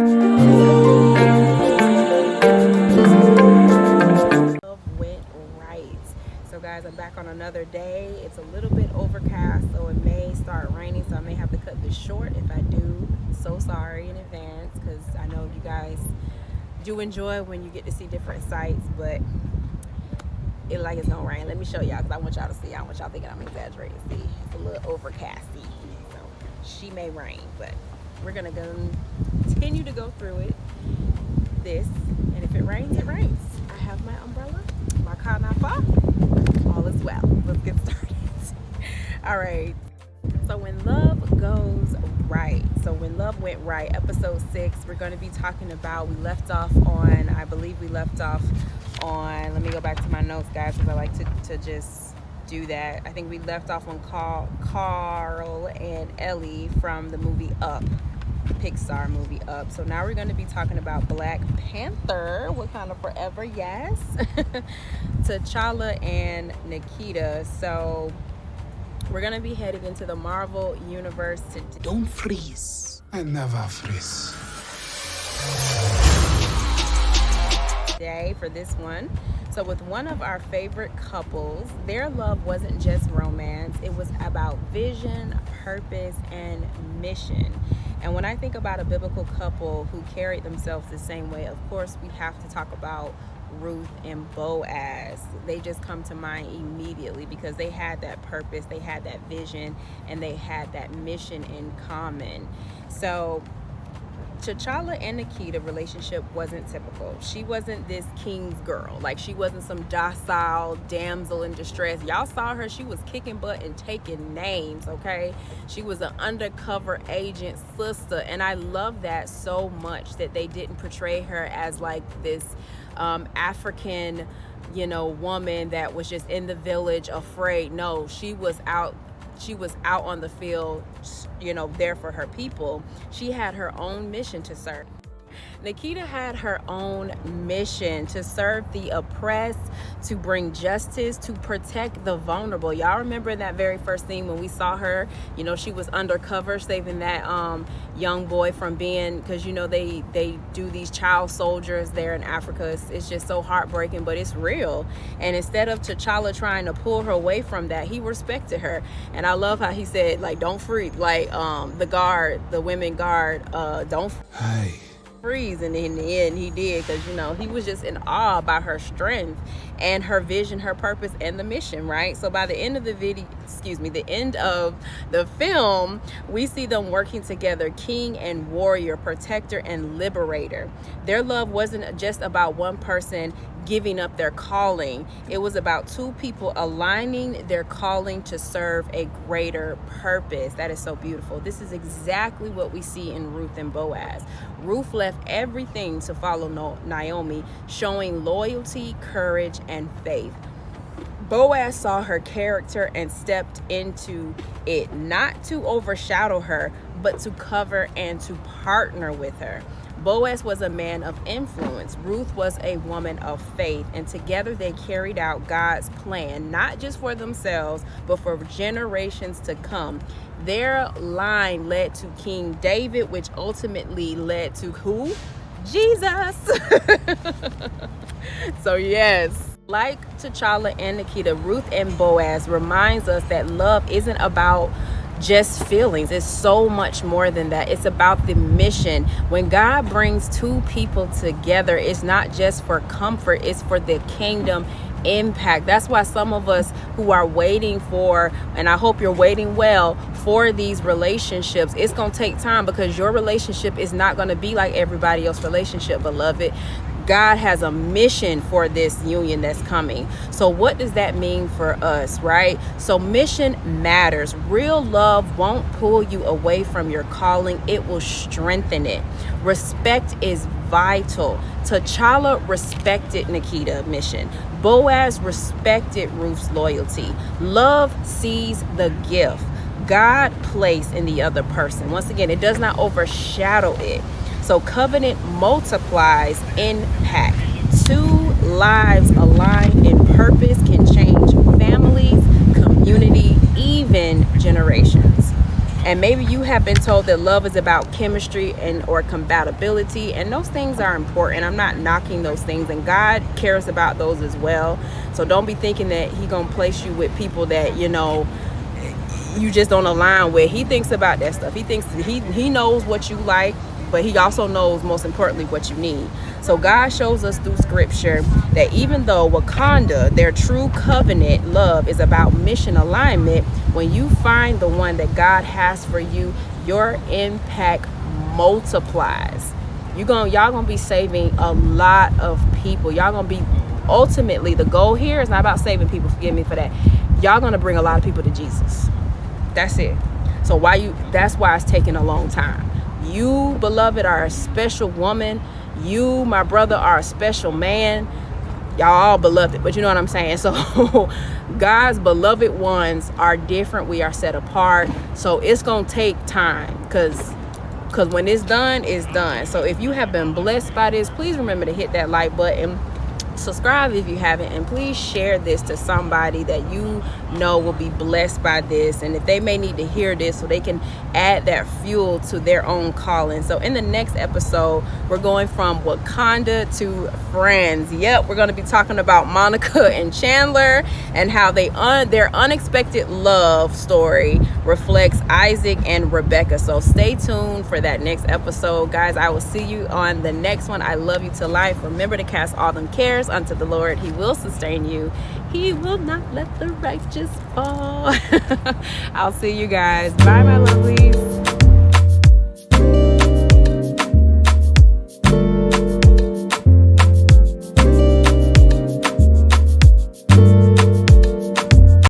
Went right. So guys, I'm back on another day. It's a little bit overcast, so it may start raining, so I may have to cut this short. If I do, so sorry in advance, because I know you guys do enjoy when you get to see different sights, but it like it's gonna rain. Let me show y'all, because I want y'all to see. I don't want y'all thinking I'm exaggerating. See, it's a little overcasty, so she may rain, but we're gonna continue to go through this, and if it rains, it rains. I have my umbrella, my car not far, all is well. Let's get started. All right, so when love goes right, so when love went right, episode 6, we're going to be talking about, I believe we left off on, let me go back to my notes, guys, because I like to just do that. I think we left off on Carl and Ellie from the movie Up, Pixar movie Up. So now we're going to be talking about Black Panther, Wakanda Forever, yes. T'Challa and Nikita. So we're going to be heading into the Marvel universe today. Don't freeze. I never freeze. Today for this one. So with one of our favorite couples, their love wasn't just romance. It was about vision, purpose, and mission. And when I think about a biblical couple who carried themselves the same way, of course, we have to talk about Ruth and Boaz. They just come to mind immediately because they had that purpose, they had that vision, and they had that mission in common. So T'Challa and Nikita relationship wasn't typical. She wasn't this king's girl. Like, she wasn't some docile damsel in distress. Y'all saw her. She was kicking butt and taking names, okay? She was an undercover agent sister. And I love that so much, that they didn't portray her as like this African, woman that was just in the village afraid. No, she was out on the field, there for her people. She had her own mission to serve. Nikita had her own mission to serve the oppressed, to bring justice, to protect the vulnerable. Y'all remember in that very first scene when we saw her, she was undercover saving that young boy from being, because they do these child soldiers there in Africa. It's just so heartbreaking, but it's real. And instead of T'Challa trying to pull her away from that, he respected her. And I love how he said, like, don't freak, like the women guard, don't freeze. And in the end he did, because he was just in awe by her strength and her vision, her purpose, and the mission, right? So by the end of the end of the film, we see them working together, king and warrior, protector and liberator. Their love wasn't just about one person giving up their calling. It was about two people aligning their calling to serve a greater purpose. That is so beautiful. This is exactly what we see in Ruth and Boaz. Ruth left everything to follow Naomi, showing loyalty, courage, and faith. Boaz saw her character and stepped into it, not to overshadow her, but to cover and to partner with her. Boaz was a man of influence. Ruth was a woman of faith, and together they carried out God's plan, not just for themselves, but for generations to come. Their line led to King David, which ultimately led to who? Jesus. So yes, like T'Challa and Nikita, Ruth and Boaz reminds us that love isn't about just feelings. It's so much more than that. It's about the mission. When God brings two people together, it's not just for comfort, it's for the kingdom impact. That's why some of us who are waiting for, and I hope you're waiting well for these relationships, it's going to take time, because your relationship is not going to be like everybody else's relationship, beloved. God has a mission for this union that's coming. So what does that mean for us, right? So mission matters. Real love won't pull you away from your calling. It will strengthen it. Respect is vital. T'Challa respected Nikita's mission. Boaz respected Ruth's loyalty. Love sees the gift God placed in the other person. Once again, it does not overshadow it. So covenant multiplies impact. Two lives aligned in purpose can change families, community, even generations. And maybe you have been told that love is about chemistry and or compatibility, and those things are important. I'm not knocking those things, and God cares about those as well. So don't be thinking that He gonna place you with people that, you know, you just don't align with. He thinks about that stuff. He thinks he knows what you like, but He also knows, most importantly, what you need. So God shows us through scripture that even though Wakanda, their true covenant love, is about mission alignment, when you find the one that God has for you, your impact multiplies. Y'all gonna be saving a lot of people. Y'all gonna be, ultimately, the goal here is not about saving people, forgive me for that. Y'all gonna bring a lot of people to Jesus. That's it. So that's why it's taking a long time. You, beloved, are a special woman. You, my brother, are a special man. Y'all all beloved, but you know what I'm saying? So God's beloved ones are different. We are set apart. So it's going to take time, because when it's done, it's done. So if you have been blessed by this, please remember to hit that like button. Subscribe if you haven't, and please share this to somebody that you know will be blessed by this, and if they may need to hear this so they can add that fuel to their own calling. So in the next episode, we're going from Wakanda to Friends. Yep, we're going to be talking about Monica and Chandler and how their unexpected love story reflects Isaac and Rebecca. So stay tuned for that next episode, guys. I will see you on the next one. I love you to life. Remember to cast all them cares unto the Lord. He will sustain you. He will not let the righteous fall. I'll see you guys. Bye, my lovelies.